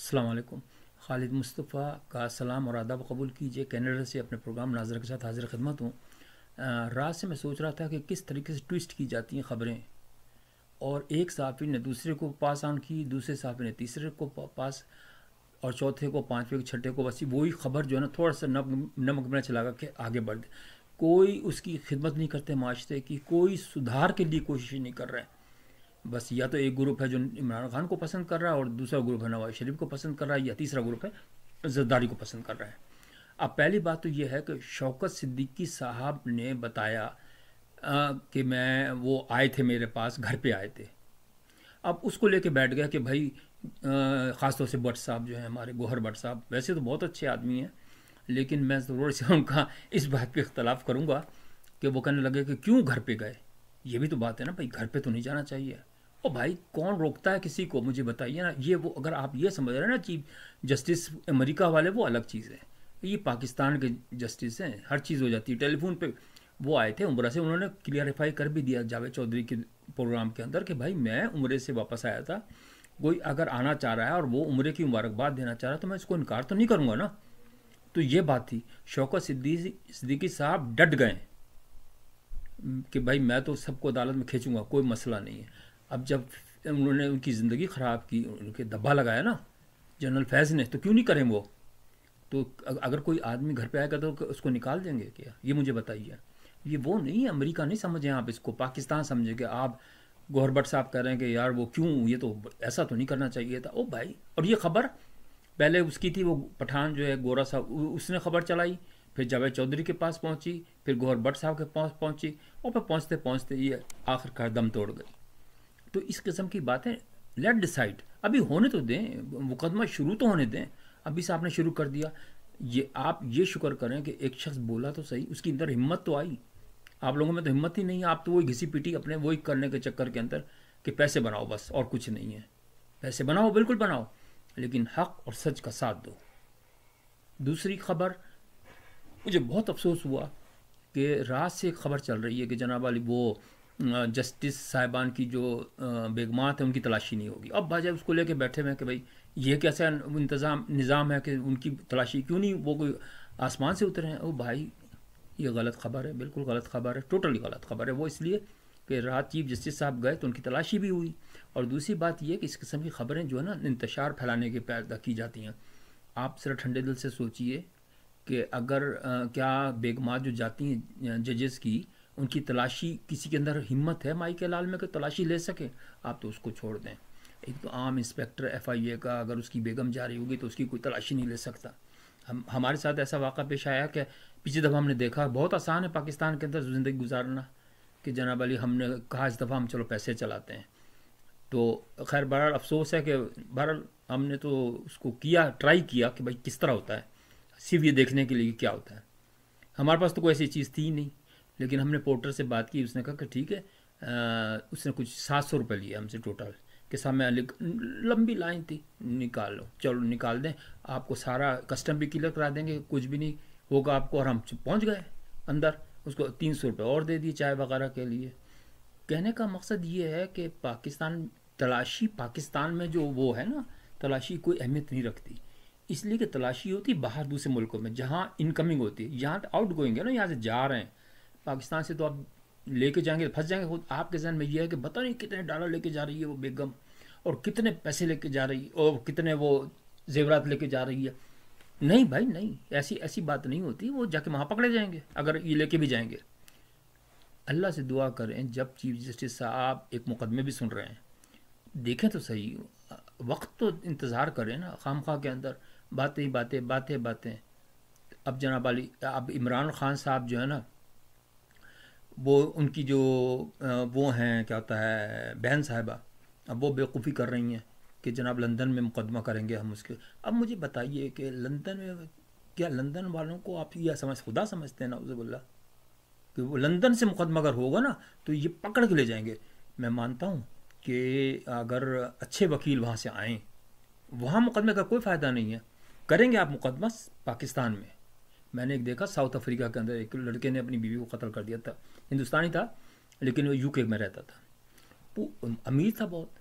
السلام علیکم۔ خالد مصطفیٰ کا سلام اور آداب قبول کیجیے۔ کینیڈا سے اپنے پروگرام ناظرہ کے ساتھ حاضر خدمت ہوں۔ رات سے میں سوچ رہا تھا کہ کس طریقے سے ٹویسٹ کی جاتی ہیں خبریں، اور ایک صحافی نے دوسرے کو پاس آن کی، دوسرے صحافی نے تیسرے کو پاس، اور چوتھے کو، پانچویں کو، چھٹے کو، بس وہی خبر جو ہے نا تھوڑا سا نمک مرچ لگا کے آگے بڑھ دے۔ کوئی اس کی خدمت نہیں کرتے معاشرے کی، کوئی سدھار کے لیے کوشش نہیں کر رہے۔ بس یا تو ایک گروپ ہے جو عمران خان کو پسند کر رہا ہے، اور دوسرا گروپ ہے نواز شریف کو پسند کر رہا ہے، یا تیسرا گروپ ہے زرداری کو پسند کر رہا ہے۔ اب پہلی بات تو یہ ہے کہ شوکت صدیقی صاحب نے بتایا کہ وہ آئے تھے میرے پاس، گھر پہ آئے تھے۔ اب اس کو لے کے بیٹھ گیا کہ بھائی خاص طور سے بٹ صاحب جو ہیں ہمارے، گوہر بٹ صاحب ویسے تو بہت اچھے آدمی ہیں، لیکن میں ضرور سے ان کا اس بات پہ اختلاف کروں گا کہ وہ کہنے لگے کہ کیوں گھر پہ گئے۔ یہ بھی تو بات ہے نا بھائی، گھر پہ تو نہیں جانا چاہیے۔ او بھائی کون روکتا ہے کسی کو، مجھے بتائیے نا۔ وہ اگر آپ یہ سمجھ رہے ہیں نا چیف جسٹس امریکہ والے، وہ الگ چیز ہے۔ یہ پاکستان کے جسٹس ہیں، ہر چیز ہو جاتی ہے۔ ٹیلی فون پہ وہ آئے تھے عمرہ سے، انہوں نے کلیئرفائی کر بھی دیا جاوید چودھری کے پروگرام کے اندر کہ بھائی میں عمرے سے واپس آیا تھا، کوئی اگر آنا چاہ رہا ہے اور وہ عمرے کی مبارکباد دینا چاہ رہا ہے تو میں اس کو انکار تو نہیں کروں گا نا۔ تو یہ بات تھی۔ شوکت صدیقی صاحب ڈٹ گئے کہ بھائی میں تو سب کو عدالت میں کھینچوں گا، کوئی مسئلہ نہیں ہے۔ اب جب انہوں نے ان کی زندگی خراب کی، ان کے دبا لگایا نا جنرل فیض نے، تو کیوں نہیں کریں وہ؟ تو اگر کوئی آدمی گھر پہ آئے گا تو اس کو نکال دیں گے کیا؟ یہ مجھے بتائیے۔ یہ وہ نہیں ہے، امریکہ نہیں سمجھیں آپ اس کو، پاکستان سمجھے کہ آپ گوہر بٹ صاحب کہہ رہے ہیں کہ یار وہ کیوں، یہ تو ایسا تو نہیں کرنا چاہیے تھا۔ او بھائی، اور یہ خبر پہلے اس کی تھی، وہ پٹھان جو ہے گورا صاحب، اس نے خبر چلائی، پھر جاوید چودھری کے پاس پہنچی، پھر گوہر بٹ صاحب کے پاس پہنچی، اور پھر پہنچتے پہنچتے یہ آخر کار دم توڑ گئی۔ تو اس قسم کی باتیں لیٹ ڈیسائیڈ، ابھی ہونے تو دیں، مقدمہ شروع تو ہونے دیں۔ ابھی سے آپ نے شروع کر دیا، آپ یہ شکر کریں کہ ایک شخص بولا تو صحیح، اس کی اندر ہمت تو آئی۔ آپ لوگوں میں تو ہمت ہی نہیں ہے، آپ تو وہی گھسی پیٹی اپنے وہی کرنے کے چکر کے اندر کہ پیسے بناؤ بس، اور کچھ نہیں ہے۔ پیسے بناؤ، بالکل بناؤ، لیکن حق اور سچ کا ساتھ دو۔ دوسری خبر، مجھے بہت افسوس ہوا کہ رات سے ایک خبر چل رہی ہے کہ جناب علی وہ جسٹس صاحبان کی جو بیگمات ہیں ان کی تلاشی نہیں ہوگی۔ اب بجائے اس کو لے کے بیٹھے ہوئے کہ بھائی یہ کیسا نظام ہے کہ ان کی تلاشی کیوں نہیں، وہ کوئی آسمان سے اترے ہیں؟ او بھائی یہ غلط خبر ہے، بالکل غلط خبر ہے، ٹوٹلی غلط خبر ہے۔ وہ اس لیے کہ رات چیف جسٹس صاحب گئے تو ان کی تلاشی بھی ہوئی۔ اور دوسری بات یہ کہ اس قسم کی خبریں جو ہے نا انتشار پھیلانے کے پیدا کی جاتی ہیں۔ آپ ذرا ٹھنڈے دل سے سوچئے کہ اگر کیا بیگمات جو جاتی ہیں ججز کی، ان کی تلاشی، کسی کے اندر ہمت ہے مائی کے لال میں کہ تلاشی لے سکے؟ آپ تو اس کو چھوڑ دیں۔ ایک تو عام انسپیکٹر ایف آئی اے کا اگر اس کی بیگم جا رہی ہوگی تو اس کی کوئی تلاشی نہیں لے سکتا۔ ہمارے ساتھ ایسا واقعہ پیش آیا کہ پچھلی دفعہ ہم نے دیکھا، بہت آسان ہے پاکستان کے اندر زندگی گزارنا، کہ جناب علی ہم نے کہا اس دفعہ ہم چلو پیسے چلاتے ہیں، تو خیر بہرحال افسوس ہے کہ بہرحال ہم نے تو اس کو کیا، ٹرائی کیا کہ بھائی کس طرح ہوتا ہے، صرف یہ دیکھنے کے لیے کیا ہوتا ہے۔ ہمارے پاس تو کوئی ایسی چیز تھی نہیں، لیکن ہم نے پورٹر سے بات کی، اس نے کہا کہ ٹھیک ہے، اس نے کچھ 700 روپے لیے ہم سے ٹوٹل، کہ سامنے لمبی لائن تھی، نکال لو، چلو نکال دیں، آپ کو سارا کسٹم بھی کلیئر کرا دیں گے، کچھ بھی نہیں ہوگا آپ کو، اور ہم پہنچ گئے اندر، اس کو 300 روپے اور دے دیے چائے وغیرہ کے لیے۔ کہنے کا مقصد یہ ہے کہ پاکستان تلاشی، پاکستان میں جو وہ ہے نا تلاشی کوئی اہمیت نہیں رکھتی، اس لیے کہ تلاشی ہوتی باہر دوسرے ملکوں میں جہاں انکمنگ ہوتی ہے، یہاں آؤٹ گوئنگ ہے نا، یہاں سے جا رہے ہیں پاکستان سے، تو آپ لے کے جائیں گے پھنس جائیں گے خود۔ آپ کے ذہن میں یہ ہے کہ پتہ نہیں کتنے ڈالر لے کے جا رہی ہے وہ بیگم، اور کتنے پیسے لے کے جا رہی ہے، اور کتنے وہ زیورات لے کے جا رہی ہے۔ نہیں بھائی نہیں، ایسی بات نہیں ہوتی، وہ جا کے وہاں پکڑے جائیں گے اگر یہ لے کے بھی جائیں گے۔ اللہ سے دعا کریں جب چیف جسٹس صاحب ایک مقدمے بھی سن رہے ہیں، دیکھیں تو صحیح، وقت تو انتظار کریں نا، خام خواہ کے اندر باتیں باتیں باتیں باتیں۔ اب جناب علی، اب عمران خان صاحب جو ہے نا، وہ ان کی جو وہ ہیں کیا ہوتا ہے بہن صاحبہ، اب وہ بیوقوفی کر رہی ہیں کہ جناب لندن میں مقدمہ کریں گے ہم اس کے۔ اب مجھے بتائیے کہ لندن میں کیا لندن والوں کو آپ یہ خدا سمجھتے ہیں نعوذ باللہ کہ وہ لندن سے مقدمہ اگر ہوگا نا تو یہ پکڑ کے لے جائیں گے؟ میں مانتا ہوں کہ اگر اچھے وکیل وہاں سے آئیں، وہاں مقدمے کا کوئی فائدہ نہیں ہے، کریں گے آپ مقدمہ پاکستان میں۔ میں نے ایک دیکھا ساؤتھ افریقہ کے اندر ایک لڑکے نے اپنی بیوی کو قتل کر دیا تھا، ہندوستانی تھا لیکن وہ یو کے میں رہتا تھا، وہ امیر تھا بہت،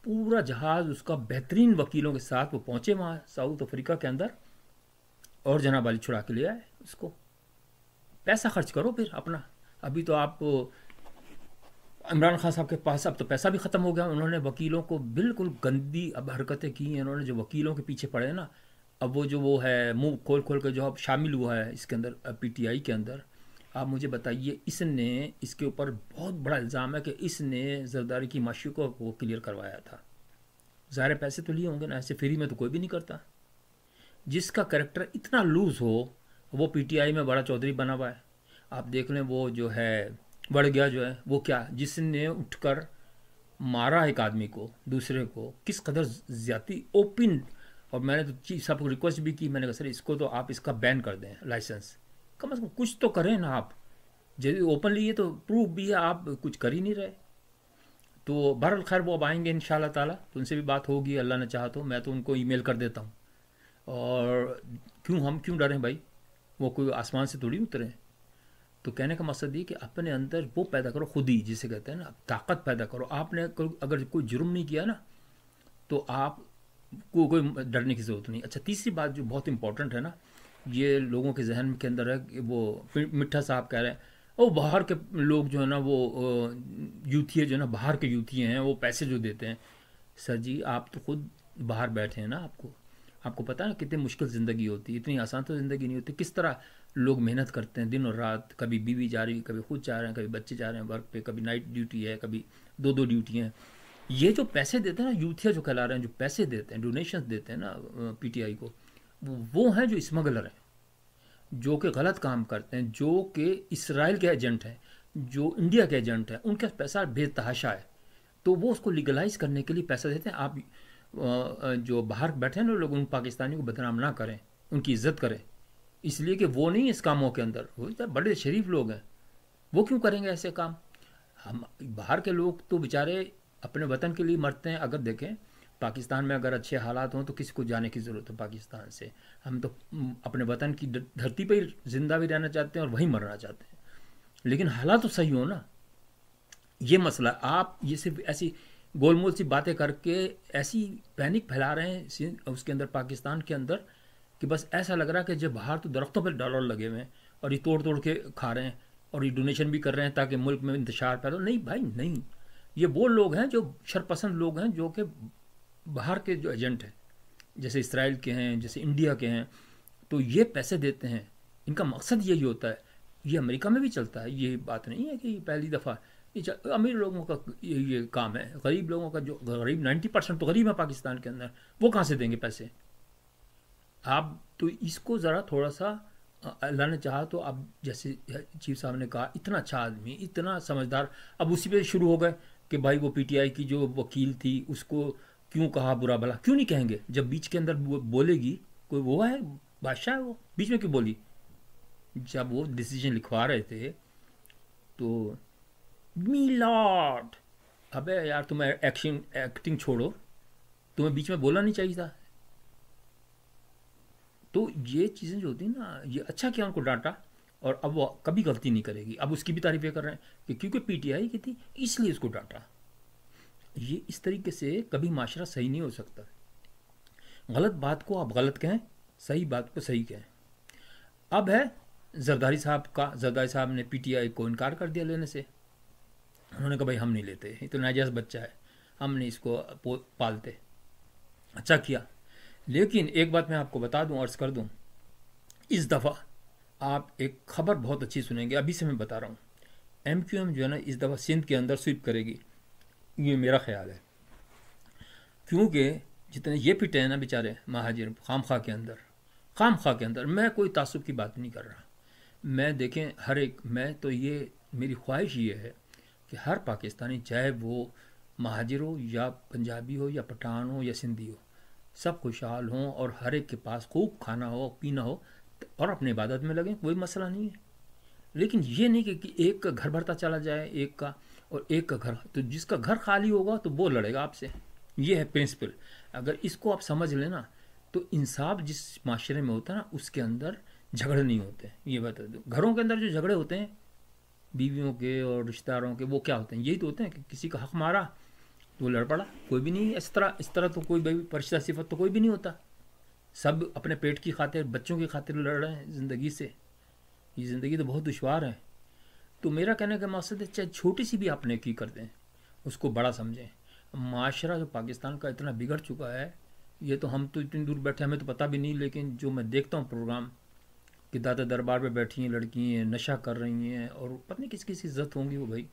پورا جہاز اس کا بہترین وکیلوں کے ساتھ وہ پہنچے وہاں ساؤتھ افریقہ کے اندر، اور جناب علی چھڑا کے لے آئے اس کو۔ پیسہ خرچ کرو پھر اپنا۔ ابھی تو آپ عمران خان صاحب کے پاس اب تو پیسہ بھی ختم ہو گیا، انہوں نے وکیلوں کو بالکل گندی اب حرکتیں کی ہیں انہوں نے، جو وکیلوں کے پیچھے پڑے نا، اب وہ ہے منہ کھول کھول کے جو اب شامل ہوا ہے اس کے اندر پی ٹی آئی کے اندر۔ آپ مجھے بتائیے، اس نے اس کے اوپر بہت بڑا الزام ہے کہ اس نے زرداری کی معاشی کو کلیئر کروایا تھا۔ ظاہر پیسے تو لیے ہوں گے نا، ایسے فری میں تو کوئی بھی نہیں کرتا۔ جس کا کریکٹر اتنا لوز ہو وہ پی ٹی آئی میں بڑا چودھری بنا ہوا ہے۔ آپ دیکھ لیں وہ جو ہے بڑھ گیا جو ہے وہ کیا، جس نے اٹھ کر مارا ایک آدمی کو، دوسرے کو، کس قدر زیادتی اوپن۔ اور میں نے تو چیف صاحب کو ریکویسٹ بھی کی، میں نے کہا سر اس کو تو آپ اس کا بین کر دیں لائسنس، کم از کم کچھ تو کریں نا آپ، جیسے اوپنلی یہ تو پروف بھی ہے آپ کچھ کر ہی نہیں رہے۔ تو بہرحال خیر وہ اب آئیں گے انشاءاللہ تعالیٰ، تو ان سے بھی بات ہوگی اللہ نے چاہا تو، میں تو ان کو ای میل کر دیتا ہوں۔ اور ہم کیوں ڈریں بھائی، وہ کوئی آسمان سے تھوڑی اترے ہیں۔ تو کہنے کا مقصد یہ کہ اپنے اندر وہ پیدا کرو، خود ہی جسے کہتے ہیں نا طاقت پیدا کرو۔ آپ نے اگر کوئی جرم نہیں کیا نا تو آپ کو کوئی ڈرنے کی ضرورت نہیں۔ اچھا، تیسری بات جو بہت امپورٹنٹ ہے نا، یہ لوگوں کے ذہن کے اندر ہے کہ وہ مٹھا صاحب کہہ رہے ہیں وہ باہر کے لوگ جو ہے نا وہ یوتھی جو ہے نا باہر کے یوتھی ہیں وہ پیسے جو دیتے ہیں۔ سر جی آپ تو خود باہر بیٹھے ہیں نا، آپ کو پتہ ہے نا کتنی مشکل زندگی ہوتی ہے، اتنی آسان تو زندگی نہیں ہوتی، کس طرح لوگ محنت کرتے ہیں دن اور رات، کبھی بیوی جا رہی ہے، کبھی خود جا رہے ہیں، کبھی بچے جا رہے ہیں ورک پہ، کبھی نائٹ ڈیوٹی ہے، کبھی دو ڈیوٹی ہیں۔ یہ جو پیسے دیتے ہیں نا یوتھیا جو کہلا رہے ہیں، جو پیسے دیتے ہیں ڈونیشنز دیتے ہیں نا پی ٹی آئی کو، وہ ہیں جو اسمگلر ہیں، جو کہ غلط کام کرتے ہیں، جو کہ اسرائیل کے ایجنٹ ہیں، جو انڈیا کے ایجنٹ ہیں، ان کا پیسہ بے تحاشا ہے، تو وہ اس کو لیگلائز کرنے کے لیے پیسہ دیتے ہیں۔ آپ جو باہر بیٹھے ہیں نا لوگ، ان پاکستانیوں کو بدنام نہ کریں، ان کی عزت کریں، اس لیے کہ وہ نہیں اس کاموں کے اندر، وہ بڑے شریف لوگ ہیں، وہ کیوں کریں گے ایسے کام؟ ہم باہر کے لوگ تو بیچارے اپنے وطن کے لیے مرتے ہیں۔ اگر دیکھیں پاکستان میں اگر اچھے حالات ہوں تو کسی کو جانے کی ضرورت ہے پاکستان سے، ہم تو اپنے وطن کی دھرتی پہ ہی زندہ بھی رہنا چاہتے ہیں اور وہیں مرنا چاہتے ہیں، لیکن حالات تو صحیح ہو نا۔ یہ مسئلہ آپ یہ صرف ایسی گول مول سی باتیں کر کے ایسی پینک پھیلا رہے ہیں اس کے اندر پاکستان کے اندر کہ بس ایسا لگ رہا ہے کہ جب باہر تو درختوں پہ ڈالر لگے ہوئے ہیں اور یہ توڑ کے کھا رہے ہیں اور یہ ڈونیشن بھی کر رہے ہیں تاکہ ملک میں انتشار پیدا ہو۔ نہیں بھائی نہیں، یہ وہ لوگ ہیں جو شرپسند لوگ ہیں، جو کہ باہر کے جو ایجنٹ ہیں، جیسے اسرائیل کے ہیں، جیسے انڈیا کے ہیں، تو یہ پیسے دیتے ہیں، ان کا مقصد یہی ہوتا ہے۔ یہ امریکہ میں بھی چلتا ہے، یہ بات نہیں ہے کہ یہ پہلی دفعہ، امیر لوگوں کا یہ کام ہے، غریب لوگوں کا جو غریب 90% تو غریب ہے پاکستان کے اندر، وہ کہاں سے دیں گے پیسے؟ آپ تو اس کو ذرا تھوڑا سا اللہ نے چاہا تو اب جیسے چیف صاحب نے کہا اتنا اچھا آدمی، اتنا سمجھدار، اب اسی پہ شروع ہو گئے کہ بھائی وہ پی ٹی آئی کی جو وکیل تھی اس کو کیوں کہا برا بھلا، کیوں نہیں کہیں گے جب بیچ کے اندر بولے گی کوئی، وہ ہے بادشاہ ہے، وہ بیچ میں کیوں بولی؟ جب وہ ڈیسیجن لکھوا رہے تھے تو میلاد، ابے یار تمہیں ایکٹنگ چھوڑو، تمہیں بیچ میں بولنا نہیں چاہیے تھا۔ تو یہ چیزیں جو ہوتی ہیں نا، یہ اچھا کیا ان کو ڈانٹا، اور اب وہ کبھی غلطی نہیں کرے گی۔ اب اس کی بھی تعریفیں کر رہے ہیں کہ کیونکہ پی ٹی آئی کی تھی اس لیے اس کو ڈانٹا۔ یہ اس طریقے سے کبھی معاشرہ صحیح نہیں ہو سکتا۔ غلط بات کو آپ غلط کہیں، صحیح بات کو صحیح کہیں۔ اب ہے زرداری صاحب نے پی ٹی آئی کو انکار کر دیا لینے سے، انہوں نے کہا بھائی ہم نہیں لیتے، یہ تو ناجائز بچہ ہے، ہم نہیں اس کو پالتے۔ اچھا کیا، لیکن ایک بات میں آپ کو بتا دوں، عرض کر دوں، اس دفعہ آپ ایک خبر بہت اچھی سنیں گے، ابھی سے میں بتا رہا ہوں، ایم کیو ایم جو ہے نا اس دفعہ سندھ کے اندر سویپ کرے گی، یہ میرا خیال ہے، کیونکہ جتنے یہ پٹے ہیں نا بیچارے مہاجر خام خواہ کے اندر، میں کوئی تعصب کی بات نہیں کر رہا، میں دیکھیں ہر ایک، میں تو یہ میری خواہش یہ ہے کہ ہر پاکستانی چاہے وہ مہاجر ہو یا پنجابی ہو یا پٹھان ہو یا سندھی ہو، سب خوشحال ہوں اور ہر ایک کے پاس خوب کھانا ہو پینا ہو اور اپنے عبادت میں لگیں، کوئی مسئلہ نہیں ہے۔ لیکن یہ نہیں کہ ایک کا گھر بھرتا چلا جائے ایک کا، اور ایک کا گھر، تو جس کا گھر خالی ہوگا تو وہ لڑے گا آپ سے، یہ ہے پرنسپل۔ اگر اس کو آپ سمجھ لیں نا تو انصاف جس معاشرے میں ہوتا ہے نا اس کے اندر جھگڑے نہیں ہوتے ہیں۔ یہ بتا دوں، گھروں کے اندر جو جھگڑے ہوتے ہیں بیویوں کے اور رشتہ داروں کے، وہ کیا ہوتے ہیں؟ یہی تو ہوتے ہیں کہ کسی کا حق مارا تو وہ لڑ پڑا. کوئی بھی نہیں اس طرح تو کوئی بھائی فرشتہ صفت تو کوئی بھی نہیں ہوتا. سب اپنے پیٹ کی خاطر بچوں کی خاطر لڑ رہے ہیں زندگی سے. یہ زندگی تو بہت دشوار ہے. تو میرا کہنے کا مقصد ہے چاہے چھوٹی سی بھی آپ نیکی کر دیں اس کو بڑا سمجھیں. معاشرہ جو پاکستان کا اتنا بگڑ چکا ہے, یہ تو ہم تو اتنی دور بیٹھے ہمیں تو پتہ بھی نہیں, لیکن جو میں دیکھتا ہوں پروگرام کہ دادا دربار پہ بیٹھی ہیں لڑکی ہیں, نشہ کر رہی ہیں, اور پتہ نہیں کس کس کی عزت ہوں گی وہ بھائی.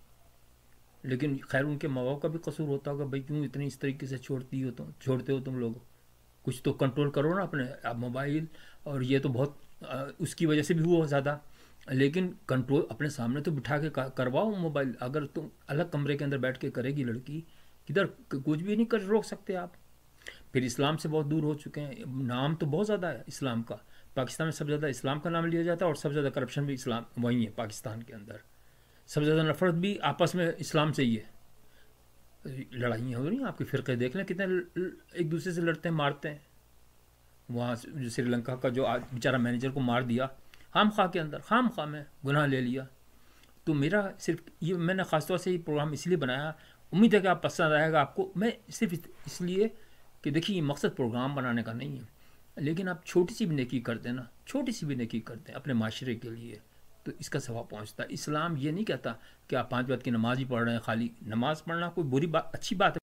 لیکن خیر ان کے ماں باپ کا بھی قصور ہوتا ہوگا بھائی, کیوں اتنی اس طریقے سے چھوڑتے ہو تم لوگ. کچھ تو کنٹرول کرو نا اپنے. اب موبائل اور یہ تو بہت اس کی وجہ سے بھی ہوا زیادہ, لیکن کنٹرول اپنے سامنے تو بٹھا کے کرواؤ موبائل. اگر تم الگ کمرے کے اندر بیٹھ کے کرے گی لڑکی, کدھر کچھ بھی نہیں روک سکتے آپ. پھر اسلام سے بہت دور ہو چکے ہیں. نام تو بہت زیادہ ہے اسلام کا, پاکستان میں سب سے زیادہ اسلام کا نام لیا جاتا ہے, اور سب سے زیادہ کرپشن بھی اسلام وہی ہے پاکستان کے اندر. سب سے زیادہ نفرت بھی آپس میں اسلام سے ہی ہے. لڑائیاں ہو رہی ہیں, آپ کے فرقے دیکھ لیں کتنے ایک دوسرے سے لڑتے ہیں, مارتے ہیں. وہاں جو سری لنکا کا جو بیچارہ مینیجر کو مار دیا خام خواہ کے اندر, خام خواہ میں گناہ لے لیا. تو میرا صرف یہ, میں نے خاص طور سے یہ پروگرام اس لیے بنایا, امید ہے کہ آپ پسند آئے گا آپ کو. میں صرف اس لیے کہ دیکھیے یہ مقصد پروگرام بنانے کا نہیں ہے, لیکن آپ چھوٹی سی بھی نیکی کر دیں نا, چھوٹی سی بھی نیکی کر دیں اپنے معاشرے کے لیے, تو اس کا ثواب پہنچتا ہے. اسلام یہ نہیں کہتا کہ آپ 5 وقت کی نماز ہی پڑھ رہے ہیں. خالی نماز پڑھنا کوئی بری بات, اچھی بات ہے.